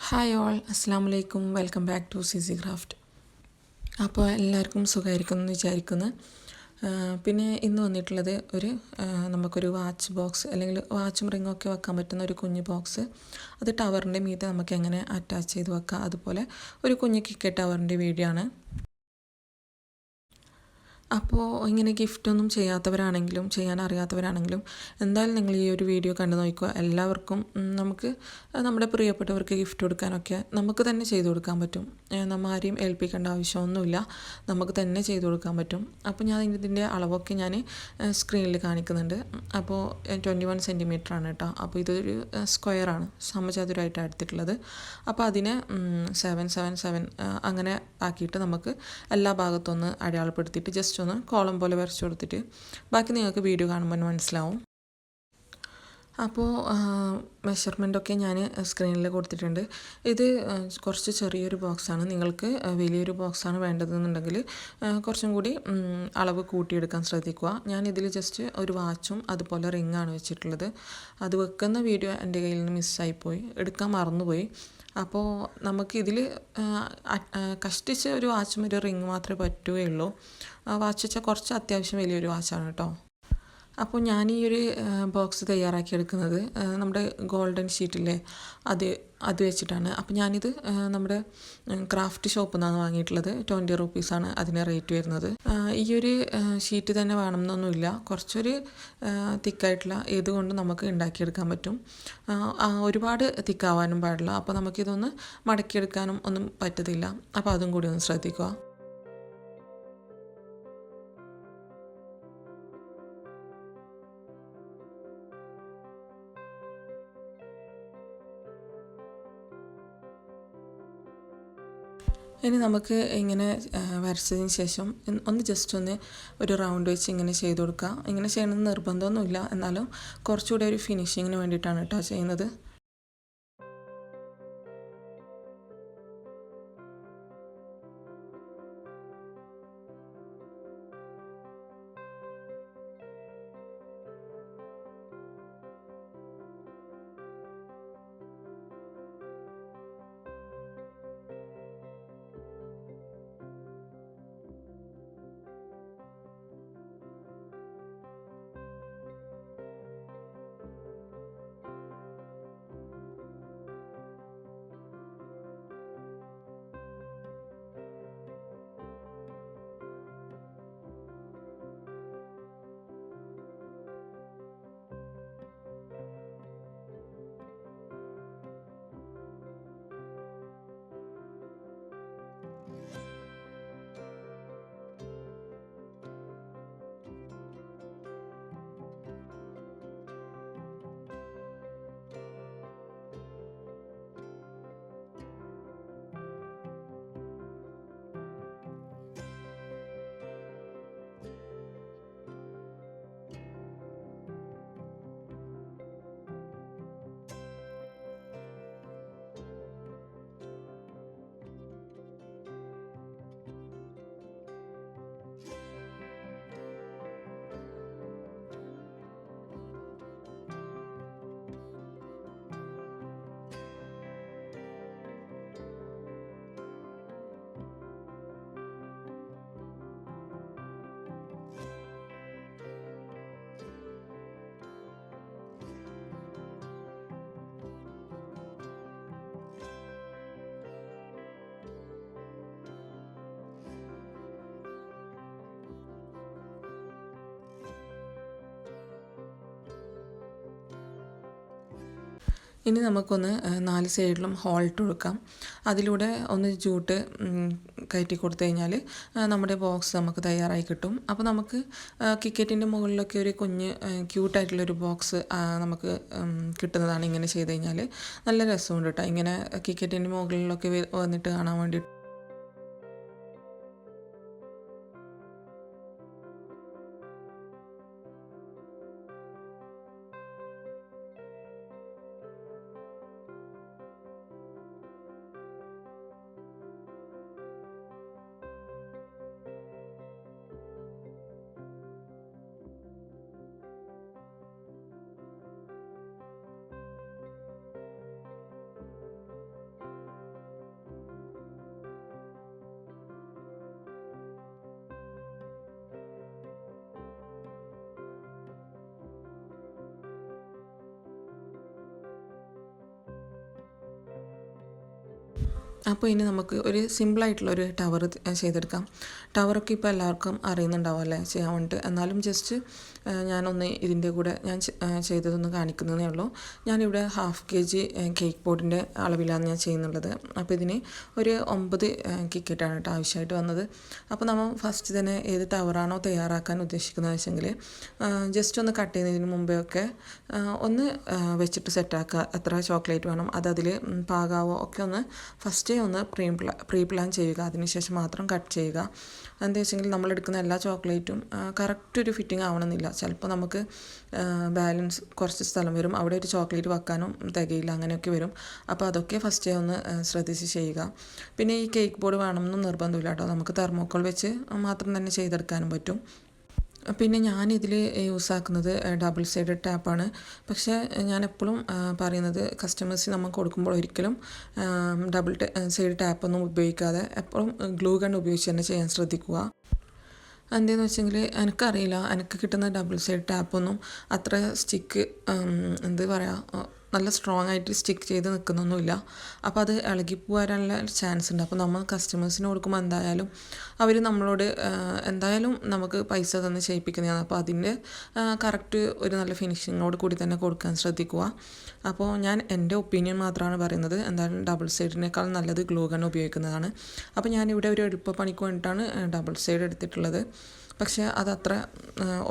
Hi all, അസ്സാം വലൈക്കും. Welcome back to C craft. അപ്പോൾ എല്ലാവർക്കും സുഖമായിരിക്കും എന്ന് വിചാരിക്കുന്നു. പിന്നെ ഇന്ന് വന്നിട്ടുള്ളത് നമുക്കൊരു വാച്ച് ബോക്സ് അല്ലെങ്കിൽ വാച്ചും റിങ്ങൊക്കെ വെക്കാൻ പറ്റുന്ന ഒരു കുഞ്ഞ് ബോക്സ്. അത് ടവറിൻ്റെ മീതെ നമുക്ക് എങ്ങനെ അറ്റാച്ച് ചെയ്ത് വെക്കാം, അതുപോലെ ഒരു കുഞ്ഞ് കിക്കറ്റ് ടവറിൻ്റെ വീഡിയോ ആണ്. അപ്പോൾ ഇങ്ങനെ ഗിഫ്റ്റൊന്നും ചെയ്യാത്തവരാണെങ്കിലും ചെയ്യാൻ അറിയാത്തവരാണെങ്കിലും എന്തായാലും നിങ്ങൾ ഈ ഒരു വീഡിയോ കണ്ടു നോക്കുക. എല്ലാവർക്കും നമുക്ക് നമ്മുടെ പ്രിയപ്പെട്ടവർക്ക് ഗിഫ്റ്റ് കൊടുക്കാനൊക്കെ നമുക്ക് തന്നെ ചെയ്തു കൊടുക്കാൻ പറ്റും. നമ്മൾ ആരെയും ഏൽപ്പിക്കേണ്ട ആവശ്യമൊന്നുമില്ല, നമുക്ക് തന്നെ ചെയ്തു കൊടുക്കാൻ പറ്റും. അപ്പോൾ ഞാൻ ഇതിൻ്റെ അളവൊക്കെ ഞാൻ സ്ക്രീനിൽ കാണിക്കുന്നുണ്ട്. അപ്പോൾ 21 സെൻറ്റിമീറ്റർ ആണ് കേട്ടോ. അപ്പോൾ ഇതൊരു സ്ക്വയറാണ്, സമചതുരമായിട്ടാണ് എടുത്തിട്ടുള്ളത്. അപ്പോൾ അതിനെ 777 അങ്ങനെ ആക്കിയിട്ട് നമുക്ക് എല്ലാ ഭാഗത്തും ഒന്ന് അടയാളപ്പെടുത്തിയിട്ട് ജസ്റ്റ് ഒന്ന് കോളം പോലെ വരച്ചു കൊടുത്തിട്ട് ബാക്കി നിങ്ങൾക്ക് വീഡിയോ കാണുമ്പോൾ മനസ്സിലാവും. അപ്പോൾ മെഷർമെൻറ്റൊക്കെ ഞാൻ സ്ക്രീനിൽ കൊടുത്തിട്ടുണ്ട്. ഇത് കുറച്ച് ചെറിയൊരു ബോക്സാണ്. നിങ്ങൾക്ക് വലിയൊരു ബോക്സാണ് വേണ്ടതെന്നുണ്ടെങ്കിൽ കുറച്ചും കൂടി അളവ് കൂട്ടിയെടുക്കാൻ ശ്രദ്ധിക്കുക. ഞാനിതിൽ ജസ്റ്റ് ഒരു വാച്ചും അതുപോലെ റിങ്ങാണ് വെച്ചിട്ടുള്ളത്. അത് വെക്കുന്ന വീഡിയോ എൻ്റെ കയ്യിൽ നിന്ന് മിസ്സായിപ്പോയി, എടുക്കാൻ മറന്നുപോയി. അപ്പോൾ നമുക്കിതിൽ കഷ്ടിച്ച് ഒരു വാച്ചും ഒരു റിങ് മാത്രമേ പറ്റുകയുള്ളൂ. വാച്ച് വെച്ചാൽ കുറച്ച് അത്യാവശ്യം വലിയൊരു വാച്ചാണ് കേട്ടോ. അപ്പോൾ ഞാൻ ഈ ഒരു ബോക്സ് തയ്യാറാക്കി എടുക്കുന്നത് നമ്മുടെ ഗോൾഡൻ ഷീറ്റില്ലേ അത് വെച്ചിട്ടാണ്. അപ്പോൾ ഞാനിത് നമ്മുടെ ക്രാഫ്റ്റ് ഷോപ്പിൽ നിന്നാണ് വാങ്ങിയിട്ടുള്ളത്. 20 റുപ്പീസാണ് അതിന് റേറ്റ് വരുന്നത്. ഈ ഒരു ഷീറ്റ് തന്നെ വേണമെന്നൊന്നുമില്ല, കുറച്ചൊരു തിക്കായിട്ടുള്ള ഏതുകൊണ്ട് നമുക്ക് ഉണ്ടാക്കിയെടുക്കാൻ പറ്റും. ഒരുപാട് തിക്കാവാനും പാടില്ല. അപ്പോൾ നമുക്കിതൊന്ന് മടക്കിയെടുക്കാനും ഒന്നും പറ്റത്തില്ല. അപ്പോൾ അതും കൂടി ഒന്ന് ശ്രദ്ധിക്കുക. ഇനി നമുക്ക് ഇങ്ങനെ വരച്ചതിന് ശേഷം ഒന്ന് ജസ്റ്റ് ഒന്ന് ഒരു റൗണ്ട് വെച്ച് ഇങ്ങനെ ചെയ്ത് കൊടുക്കുക. ഇങ്ങനെ ചെയ്യണമെന്ന് നിർബന്ധമൊന്നുമില്ല, എന്നാലും കുറച്ചുകൂടെ ഒരു ഫിനിഷിങ്ങിന് വേണ്ടിയിട്ടാണ് കേട്ടോ ചെയ്യുന്നത്. ഇനി നമുക്കൊന്ന് 4 സൈഡിലും ഹോൾട്ട് കൊടുക്കാം. അതിലൂടെ ഒന്ന് ജൂട്ട് കയറ്റി കൊടുത്തു കഴിഞ്ഞാൽ നമ്മുടെ ബോക്സ് നമുക്ക് തയ്യാറായി കിട്ടും. അപ്പോൾ നമുക്ക് കിക്കറ്റിൻ്റെ മുകളിലൊക്കെ ഒരു കുഞ്ഞ് ക്യൂട്ടായിട്ടുള്ളൊരു ബോക്സ് നമുക്ക് കിട്ടുന്നതാണ് ഇങ്ങനെ ചെയ്ത് കഴിഞ്ഞാൽ. നല്ല രസമുണ്ട് കേട്ടോ, ഇങ്ങനെ കിക്കറ്റിൻ്റെ മുകളിലൊക്കെ വന്നിട്ട് കാണാൻ വേണ്ടിയിട്ട്. അപ്പോൾ ഇനി നമുക്ക് ഒരു സിമ്പിളായിട്ടുള്ളൊരു ടവർ ചെയ്തെടുക്കാം. ടവറൊക്കെ ഇപ്പോൾ എല്ലാവർക്കും അറിയുന്നുണ്ടാവും അല്ലേ ചെയ്യാൻ വേണ്ടിയിട്ട്. എന്നാലും ജസ്റ്റ് ഞാനൊന്ന് ഇതിൻ്റെ കൂടെ ഞാൻ ചെയ്തതൊന്ന് കാണിക്കുന്നതേ ഉള്ളൂ. ഞാനിവിടെ 1/2 kg കേക്ക് ബോർഡിൻ്റെ അളവിലാണ് ഞാൻ ചെയ്യുന്നുള്ളത്. അപ്പോൾ ഇതിന് ഒരു 9 കിക്കറ്റാണ് കേട്ടോ ആവശ്യമായിട്ട് വന്നത്. അപ്പോൾ നമ്മൾ ഫസ്റ്റ് തന്നെ ഏത് ടവറാണോ തയ്യാറാക്കാൻ ഉദ്ദേശിക്കുന്നത് വെച്ചെങ്കിൽ ജസ്റ്റ് ഒന്ന് കട്ട് ചെയ്യുന്നതിന് മുമ്പേ ഒക്കെ ഒന്ന് വെച്ചിട്ട് സെറ്റാക്കുക. എത്ര ചോക്ലേറ്റ് വേണം അതതിൽ പാകാവോ ഒക്കെ ഒന്ന് ഫസ്റ്റ് ഒന്ന് പ്രീ പ്ലാൻ ചെയ്യുക. അതിനുശേഷം മാത്രം കട്ട് ചെയ്യുക. എന്താ വെച്ചെങ്കിൽ നമ്മളെടുക്കുന്ന എല്ലാ ചോക്ലേറ്റും കറക്റ്റ് ഒരു ഫിറ്റിംഗ് ആവണമെന്നില്ല. ചിലപ്പോൾ നമുക്ക് ബാലൻസ് കുറച്ച് സ്ഥലം വരും, അവിടെ ഒരു ചോക്ലേറ്റ് വെക്കാനും തികയില്ല, അങ്ങനെയൊക്കെ വരും. അപ്പോൾ അതൊക്കെ ഫസ്റ്റേ ഒന്ന് ശ്രദ്ധിച്ച് ചെയ്യുക. പിന്നെ ഈ കേക്ക് ബോർഡ് വേണമെന്നും നിർബന്ധമില്ല കേട്ടോ. നമുക്ക് തെർമോക്കോൾ വെച്ച് മാത്രം തന്നെ ചെയ്തെടുക്കാനും പറ്റും. പിന്നെ ഞാനിതിൽ യൂസാക്കുന്നത് ഡബിൾ സൈഡഡ് ടാപ്പാണ്. പക്ഷേ ഞാൻ എപ്പോഴും പറയുന്നത് കസ്റ്റമേഴ്സിന് നമ്മൾ കൊടുക്കുമ്പോൾ ഒരിക്കലും ഡബിൾ സൈഡ് ടാപ്പൊന്നും ഉപയോഗിക്കാതെ എപ്പോഴും ഗ്ലൂ ഗൺ ഉപയോഗിച്ച് തന്നെ ചെയ്യാൻ ശ്രദ്ധിക്കുക. എന്താണെന്ന് വെച്ചെങ്കിൽ എനിക്കറിയില്ല, എനിക്ക് കിട്ടുന്ന ഡബിൾ സൈഡ് ടാപ്പൊന്നും അത്ര സ്റ്റിക്ക് എന്ത് പറയുക നല്ല സ്ട്രോങ് ആയിട്ട് സ്റ്റിക്ക് ചെയ്ത് നിൽക്കുന്നൊന്നുമില്ല. അപ്പോൾ അത് ഇളകിപ്പോരാനുള്ള ചാൻസ് ഉണ്ട്. അപ്പോൾ നമ്മൾ കസ്റ്റമേഴ്സിന് കൊടുക്കുമ്പോൾ എന്തായാലും അവർ നമ്മളോട് എന്തായാലും നമുക്ക് പൈസ തന്ന് ചെയ്യിപ്പിക്കുന്നതാണ്. അപ്പോൾ അതിൻ്റെ കറക്റ്റ് ഒരു നല്ല ഫിനിഷിങ്ങോട് കൂടി തന്നെ കൊടുക്കാൻ ശ്രദ്ധിക്കുക. അപ്പോൾ ഞാൻ എൻ്റെ ഒപ്പീനിയൻ മാത്രമാണ് പറയുന്നത്. എന്തായാലും ഡബിൾ സൈഡിനേക്കാൾ നല്ലത് ഗ്ലൂ ഗൺ ഉപയോഗിക്കുന്നതാണ്. അപ്പോൾ ഞാനിവിടെ ഒരു എളുപ്പപ്പണിക്ക് വേണ്ടിയിട്ടാണ് ഡബിൾ സൈഡ് എടുത്തിട്ടുള്ളത്. പക്ഷേ അതത്ര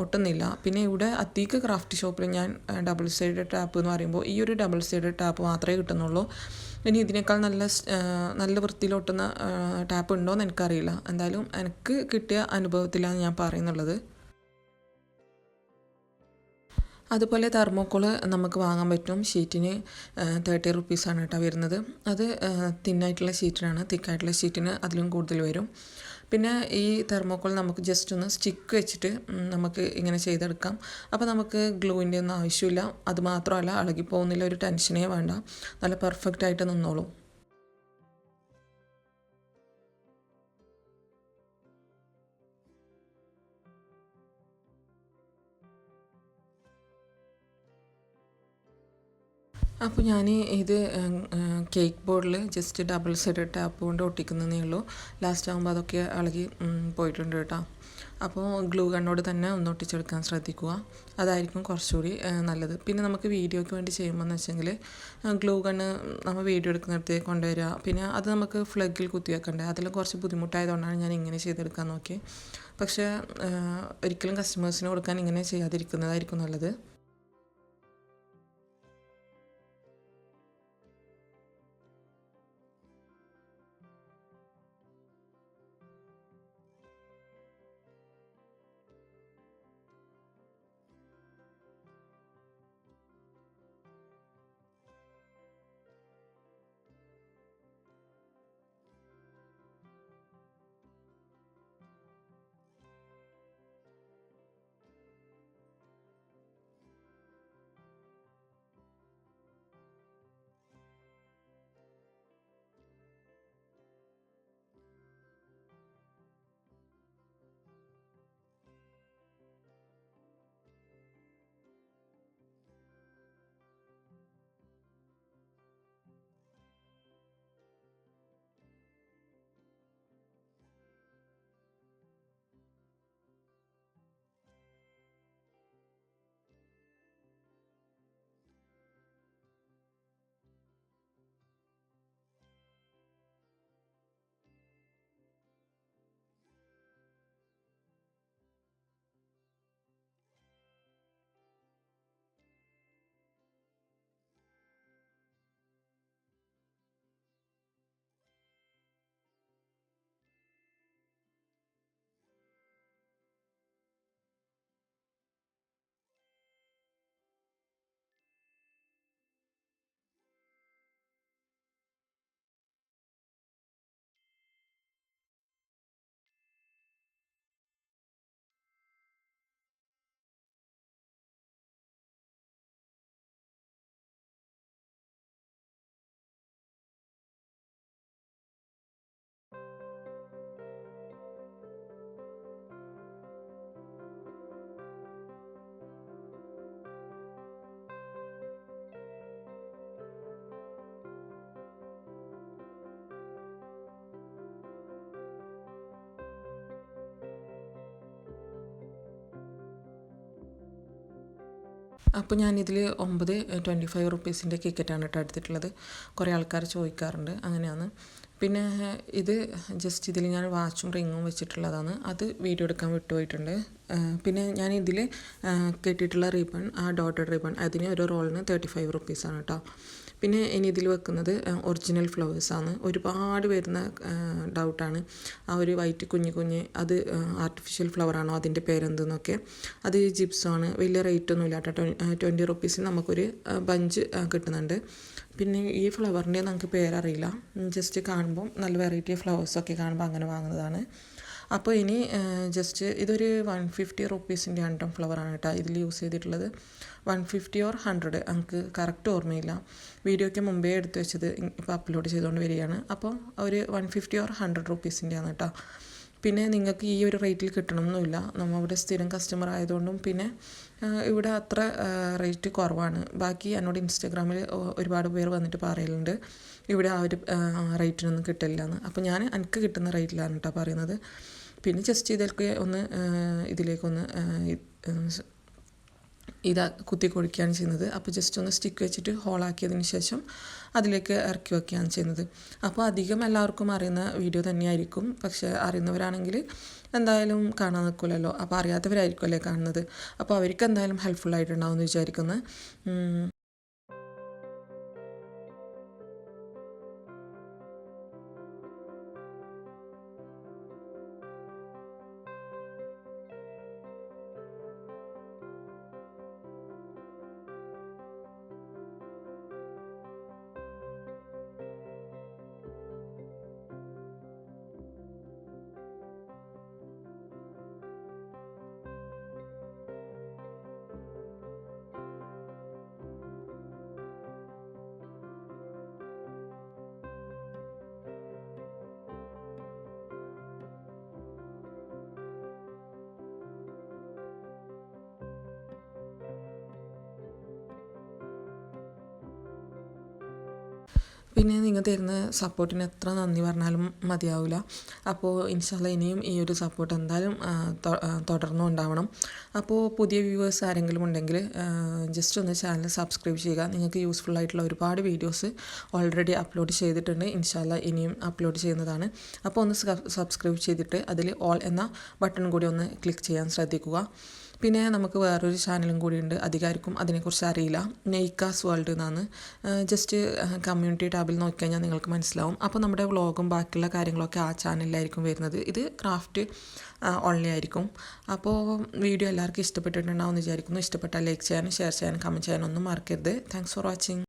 ഒട്ടുന്നില്ല. പിന്നെ ഇവിടെ അധിക ക്രാഫ്റ്റ് ഷോപ്പിൽ ഞാൻ ഡബിൾ സൈഡ് ടാപ്പ് എന്ന് പറയുമ്പോൾ ഈ ഒരു ഡബിൾ സൈഡ് ടാപ്പ് മാത്രമേ കിട്ടുന്നുള്ളൂ. ഇനി ഇതിനേക്കാൾ നല്ല വൃത്തിയിൽ ഒട്ടുന്ന ടാപ്പ് ഉണ്ടോ എന്ന് എനിക്കറിയില്ല. എന്തായാലും എനിക്ക് കിട്ടിയ അനുഭവത്തിലാണ് ഞാൻ പറയുന്നുള്ളത്. അതുപോലെ തെർമോക്കോൾ നമുക്ക് വാങ്ങാൻ പറ്റും. ഷീറ്റിന് 30 റുപ്പീസാണ് കേട്ടോ വരുന്നത്. അത് തിന്നായിട്ടുള്ള ഷീറ്റിനാണ്. തിക്കായിട്ടുള്ള ഷീറ്റിന് അതിലും കൂടുതൽ വരും. പിന്നെ ഈ തെർമോക്കോൾ നമുക്ക് ജസ്റ്റ് ഒന്ന് സ്റ്റിക്ക് വെച്ചിട്ട് നമുക്ക് ഇങ്ങനെ ചെയ്തെടുക്കാം. അപ്പോൾ നമുക്ക് ഗ്ലൂവിൻ്റെ ഒന്നും ആവശ്യമില്ല. അത് മാത്രമല്ല ഇളകിപ്പോകുന്നില്ല, ഒരു ടെൻഷനേ വേണ്ട, നല്ല പെർഫെക്റ്റ് ആയിട്ട് നിന്നോളും. അപ്പോൾ ഞാൻ ഇത് കേക്ക് ബോർഡിൽ ജസ്റ്റ് ഡബിൾ സൈഡ് ടാപ്പ് കൊണ്ട് ഒട്ടിക്കുന്നതേ ഉള്ളൂ. ലാസ്റ്റ് ആകുമ്പോൾ അതൊക്കെ ഇളകി പോയിട്ടുണ്ട് കേട്ടോ. അപ്പോൾ ഗ്ലൂ ഗണ്ണോട് തന്നെ ഒന്ന് ഒട്ടിച്ചെടുക്കാൻ ശ്രദ്ധിക്കുക. അതായിരിക്കും കുറച്ചുകൂടി നല്ലത്. പിന്നെ നമുക്ക് വീഡിയോയ്ക്ക് വേണ്ടി ചെയ്യുമ്പോൾ എന്ന് വെച്ചെങ്കിൽ ഗ്ലൂ ഗണ്ണ് നമ്മൾ വീഡിയോ എടുക്കുന്നിടത്തേക്ക് കൊണ്ടുവരിക, പിന്നെ അത് നമുക്ക് ഫ്ലഗിൽ കുത്തി വെക്കണ്ടേ, അതെല്ലാം കുറച്ച് ബുദ്ധിമുട്ടായതുകൊണ്ടാണ് ഞാൻ ഇങ്ങനെ ചെയ്തെടുക്കാൻ നോക്കി. പക്ഷേ ഒരിക്കലും കസ്റ്റമേഴ്സിന് കൊടുക്കാൻ ഇങ്ങനെ ചെയ്യാതിരിക്കുന്നതായിരിക്കും നല്ലത്. അപ്പോൾ ഞാനിതിൽ 25 റുപ്പീസിൻ്റെ കിക്കറ്റാണ് കേട്ടോ എടുത്തിട്ടുള്ളത്. കുറേ ആൾക്കാർ ചോദിക്കാറുണ്ട്, അങ്ങനെയാണ്. പിന്നെ ഇത് ജസ്റ്റ് ഇതിൽ ഞാൻ വാച്ചും റിങ്ങും വെച്ചിട്ടുള്ളതാണ്. അത് വീഡിയോ എടുക്കാൻ വിട്ടുപോയിട്ടുണ്ട്. പിന്നെ ഞാൻ ഇതിൽ കെട്ടിയിട്ടുള്ള റിബൺ, ആ ഡോട്ടഡ് റിബൺ, അതിന് ഒരു റോളിന് 35 റുപ്പീസാണ് കേട്ടോ. പിന്നെ ഇനി ഇതിൽ വെക്കുന്നത് ഒറിജിനൽ ഫ്ലവേഴ്സാണ്. ഒരുപാട് വരുന്ന ഡൗട്ടാണ് ആ ഒരു വൈറ്റ് കുഞ്ഞ് അത് ആർട്ടിഫിഷ്യൽ ഫ്ലവറാണോ, അതിൻ്റെ പേരെന്തെന്നൊക്കെ. അത് ജിപ്സാണ്, വലിയ റേറ്റൊന്നുമില്ല കേട്ടോ. 20 റുപ്പീസിന് നമുക്കൊരു ബഞ്ച് കിട്ടുന്നുണ്ട്. പിന്നെ ഈ ഫ്ലവറിൻ്റെ നമുക്ക് പേരറിയില്ല, ജസ്റ്റ് കാണുമ്പം നല്ല വെറൈറ്റി ഫ്ലവേഴ്സൊക്കെ കാണുമ്പോൾ അങ്ങനെ വാങ്ങുന്നതാണ്. അപ്പോൾ ഇനി ജസ്റ്റ് ഇതൊരു 150 റുപ്പീസിൻ്റെ ആണ്ടം ഫ്ലവറാണ് കേട്ടോ ഇതിൽ യൂസ് ചെയ്തിട്ടുള്ളത്. 150 or 100 എനിക്ക് കറക്റ്റ് ഓർമ്മയില്ല. വീഡിയോയ്ക്ക് മുമ്പേ എടുത്തു വെച്ചത് ഇപ്പോൾ അപ്ലോഡ് ചെയ്തുകൊണ്ട് വരികയാണ്. അപ്പോൾ ഒരു 150 or 100 റുപ്പീസിൻ്റെയാണ് കേട്ടോ. പിന്നെ നിങ്ങൾക്ക് ഈ ഒരു റേറ്റിൽ കിട്ടണമെന്നില്ല, നമ്മൾ ഇവിടെ സ്ഥിരം കസ്റ്റമർ ആയതുകൊണ്ടും പിന്നെ ഇവിടെ അത്ര റേറ്റ് കുറവാണ്. ബാക്കി എന്നോട് ഇൻസ്റ്റാഗ്രാമിൽ ഒരുപാട് പേർ വന്നിട്ട് പറയലുണ്ട് ഇവിടെ ആ ഒരു റേറ്റിനൊന്നും കിട്ടില്ല എന്ന്. അപ്പോൾ ഞാൻ എനിക്ക് കിട്ടുന്ന റേറ്റിലാണ് കേട്ടോ പറയുന്നത്. പിന്നെ ജസ്റ്റ് ഇതിലേക്കൊന്ന് കുത്തി കൊടുക്കുകയാണ് ചെയ്യുന്നത്. അപ്പോൾ ജസ്റ്റ് ഒന്ന് സ്റ്റിക്ക് വെച്ചിട്ട് ഹോളാക്കിയതിന് ശേഷം അതിലേക്ക് ഇറക്കി വയ്ക്കുകയാണ് ചെയ്യുന്നത്. അപ്പോൾ അധികം എല്ലാവർക്കും അറിയുന്ന വീഡിയോ തന്നെയായിരിക്കും. പക്ഷേ അറിയുന്നവരാണെങ്കിൽ എന്തായാലും കാണാൻ നിൽക്കില്ലല്ലോ. അപ്പോൾ അറിയാത്തവരായിരിക്കുമല്ലേ കാണുന്നത്. അപ്പോൾ അവർക്ക് എന്തായാലും ഹെൽപ്ഫുള്ളായിട്ടുണ്ടാവും എന്ന് വിചാരിക്കുന്നു. പിന്നെ നിങ്ങൾ തരുന്ന സപ്പോർട്ടിന് എത്ര നന്ദി പറഞ്ഞാലും മതിയാവില്ല. അപ്പോൾ ഇൻഷാല്ലാ ഇനിയും ഈ ഒരു സപ്പോർട്ട് എന്തായാലും തുടർന്നും ഉണ്ടാവണം. അപ്പോൾ പുതിയ വ്യൂവേഴ്സ് ആരെങ്കിലും ഉണ്ടെങ്കിൽ ജസ്റ്റ് ഒന്ന് ചാനൽ സബ്സ്ക്രൈബ് ചെയ്യുക. നിങ്ങൾക്ക് യൂസ്ഫുൾ ആയിട്ടുള്ള ഒരുപാട് വീഡിയോസ് ഓൾറെഡി അപ്ലോഡ് ചെയ്തിട്ടുണ്ട്. ഇൻഷാല്ലാ ഇനിയും അപ്ലോഡ് ചെയ്യുന്നതാണ്. അപ്പോൾ ഒന്ന് സബ്സ്ക്രൈബ് ചെയ്തിട്ട് അതിൽ ഓൾ എന്ന ബട്ടൺ കൂടി ഒന്ന് ക്ലിക്ക് ചെയ്യാൻ ശ്രദ്ധിക്കുക. പിന്നെ നമുക്ക് വേറൊരു ചാനലും കൂടിയുണ്ട്, അധികാരിക്കും അതിനെക്കുറിച്ച് അറിയില്ല. നെയ്ക്കാസ് വേൾഡ് എന്നാണ്. ജസ്റ്റ് കമ്മ്യൂണിറ്റി ടാബിൽ നോക്കിക്കഴിഞ്ഞാൽ നിങ്ങൾക്ക് മനസ്സിലാവും. അപ്പോൾ നമ്മുടെ വ്ളോഗും ബാക്കിയുള്ള കാര്യങ്ങളൊക്കെ ആ ചാനലിലായിരിക്കും വരുന്നത്. ഇത് ക്രാഫ്റ്റ് ഓൺലി ആയിരിക്കും. അപ്പോൾ വീഡിയോ എല്ലാവർക്കും ഇഷ്ടപ്പെട്ടിട്ടുണ്ടാവും എന്ന് വിചാരിക്കുന്നു. ഇഷ്ടപ്പെട്ടാൽ ലൈക്ക് ചെയ്യാനും ഷെയർ ചെയ്യാനും കമൻറ്റ് ചെയ്യാനും ഒന്നും മറക്കരുത്. Thanks for watching.